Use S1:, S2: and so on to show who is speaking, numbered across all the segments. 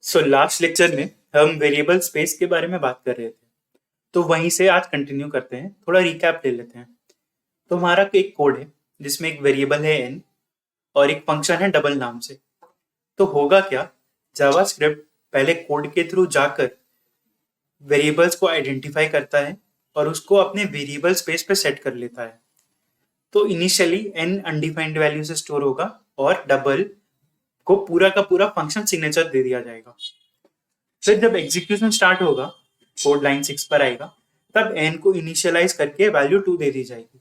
S1: Last lecture में हम variable space के बारे में बात कर रहे थे, तो वहीं से आज कंटिन्यू करते हैं। थोड़ा रिकैप ले लेते हैं। तो हमारा एक कोड है जिसमें एक वेरिएबल है n और एक फंक्शन है डबल नाम से। तो होगा क्या, जावास्क्रिप्ट पहले कोड के थ्रू जाकर वेरिएबल्स को आइडेंटिफाई करता है और उसको अपने वेरिएबल स्पेस पे सेट कर लेता है। तो इनिशियली n अनडिफाइंड वैल्यू से स्टोर होगा और डबल को पूरा का पूरा फंक्शन सिग्नेचर दे दिया जाएगा। फिर जब एग्जीक्यूशन स्टार्ट होगा, कोड लाइन 6 पर आएगा, तब n को इनिशियलाइज करके वैल्यू 2 दे दी जाएगी।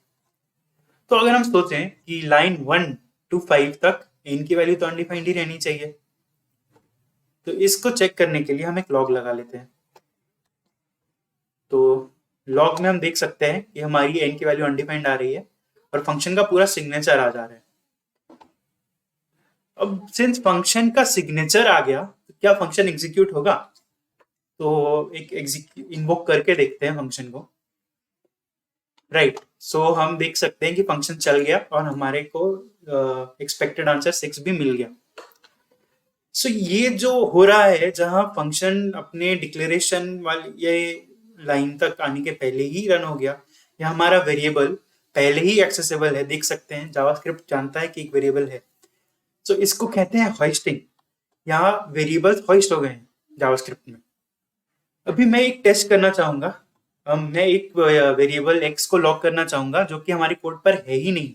S1: तो अगर हम सोचें कि लाइन 1 to 5 तक n की वैल्यू तो अनडिफाइंड ही रहनी चाहिए, तो इसको चेक करने के लिए हम एक लॉग लगा लेते हैं। तो लॉग में हम देख सकते हैं कि हमारी n की वैल्यू अनडिफाइंड आ रही है और फंक्शन का पूरा सिग्नेचर आ जा रहा है। अब सिंस फंक्शन का सिग्नेचर आ गया, तो क्या फंक्शन एग्जीक्यूट होगा? तो एक इन्वोक करके देखते हैं फंक्शन को। राइट, सो हम देख सकते हैं कि फंक्शन चल गया और हमारे को एक्सपेक्टेड आंसर 6 भी मिल गया। सो ये जो हो रहा है, जहां फंक्शन अपने डिक्लेरेशन वाली ये लाइन तक आने के पहले ही रन हो गया, या हमारा वेरिएबल पहले ही एक्सेसिबल है। देख सकते हैं जावास्क्रिप्ट जानता है कि एक वेरिएबल है, तो इसको कहते हैं होइस्टिंग। यहाँ वेरिएबल्स होइस्ट हो गए हैं जावास्क्रिप्ट में। अभी मैं एक टेस्ट करना चाहूंगा। मैं एक वेरिएबल x को लॉक करना चाहूंगा जो कि हमारे कोड पर है ही नहीं।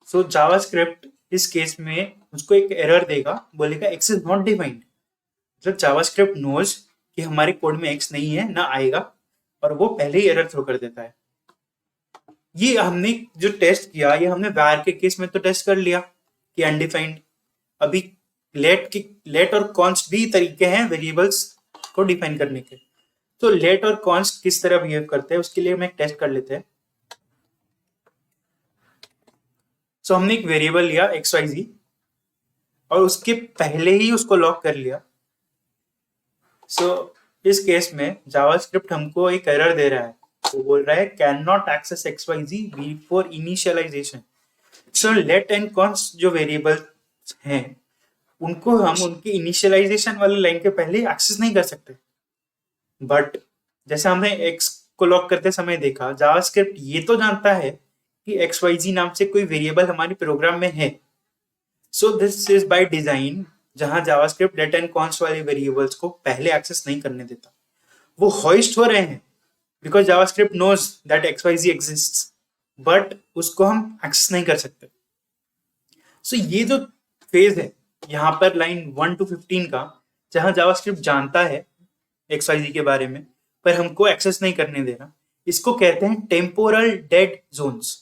S1: सो जावास्क्रिप्ट इस केस में उसको एक एरर देगा, बोलेगा x इज नॉट डिफाइंड। मतलब जावास्क्रिप्ट नोज कि हमारे कोड में x नहीं है, ना आएगा, और वो पहले ही एरर थ्रो कर देता है। ये हमने जो टेस्ट किया, ये हमने var के केस में तो टेस्ट कर लिया कि अनडिफाइंड। अभी लेट और कॉन्स्ट भी तरीके हैं वेरिएबल्स को डिफाइन करने के। तो लेट और कॉन्स्ट किस तरह बिहेव करते हैं, उसके लिए हम एक टेस्ट कर लेते हैं। सो हमने एक वेरिएबल लिया xyz और उसके पहले ही उसको लॉक कर लिया। सो इस केस में जावास्क्रिप्ट हमको एक एरर दे रहा है। वो बोल रहा है can not access xyz before initialization. So let and const जो वेरिएबल हैं, उनको हम उनकी इनिशियलाइजेशन वाली लाइन के पहले एक्सेस नहीं कर सकते। बट जैसे हमने x को लॉक करते समय देखा, जावास्क्रिप्ट ये तो जानता है कि xyz नाम से कोई वेरिएबल हमारे प्रोग्राम में है। So this is by design, जहां जावास्क्रिप्ट लेट एंड कॉन्स्ट वाले वेरिएबल्स को पहले एक्सेस नहीं करने देता। वो होइस्ट हो रहे हैं because JavaScript knows that xyz exists, but उसको हम एक्सेस नहीं कर सकते। सो ये जो फेज है यहाँ पर लाइन 1 to 15 का, जहां जावास्क्रिप्ट जानता है xyz के बारे में पर हमको एक्सेस नहीं करने देना, इसको कहते हैं टेम्पोरल डेड जोन्स।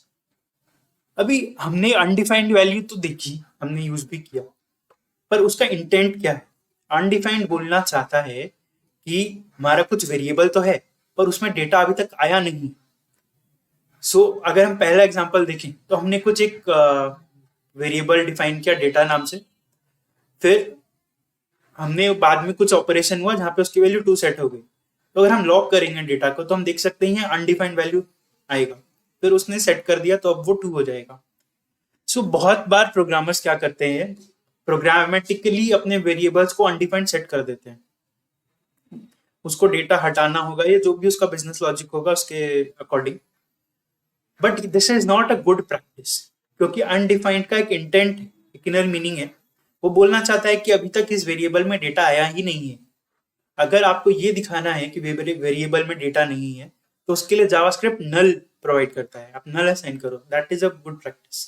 S1: अभी हमने अनडिफाइंड वैल्यू तो देखी, हमने यूज भी किया, पर उसका इंटेंट क्या है? अनडिफाइंड बोलना चाहता है कि हमारा कुछ वेरिएबल तो है पर उसमें डेटा अभी तक आया नहीं। सो अगर हम पहला एग्जांपल देखें, तो हमने कुछ एक वेरिएबल डिफाइन किया डेटा नाम से, फिर हमने बाद में कुछ ऑपरेशन हुआ जहां पे उसकी वैल्यू 2 सेट हो गई। तो अगर हम लॉक करेंगे डेटा को, तो हम देख सकते हैं अनडिफाइंड वैल्यू आएगा, फिर उसने सेट कर दिया तो अब वो 2 हो जाएगा। सो बहुत बार प्रोग्रामर्स क्या करते हैं, प्रोग्रामेटिकली अपने वेरिएबल्स को अनडिफाइंड सेट कर देते हैं। उसको डेटा हटाना होगा या जो भी उसका बिजनेस लॉजिक होगा उसके according. But this is not a good practice, क्योंकि अनडिफाइंड का एक इंटेंट, एक इनर मीनिंग है। वो बोलना चाहता है कि अभी तक इस वेरिएबल में डेटा आया ही नहीं है। अगर आपको ये दिखाना है कि वेरिएबल में डेटा नहीं है, तो उसके लिए जावास्क्रिप्ट नल प्रोवाइड करता है। आप नल असाइन करो, that is a good practice.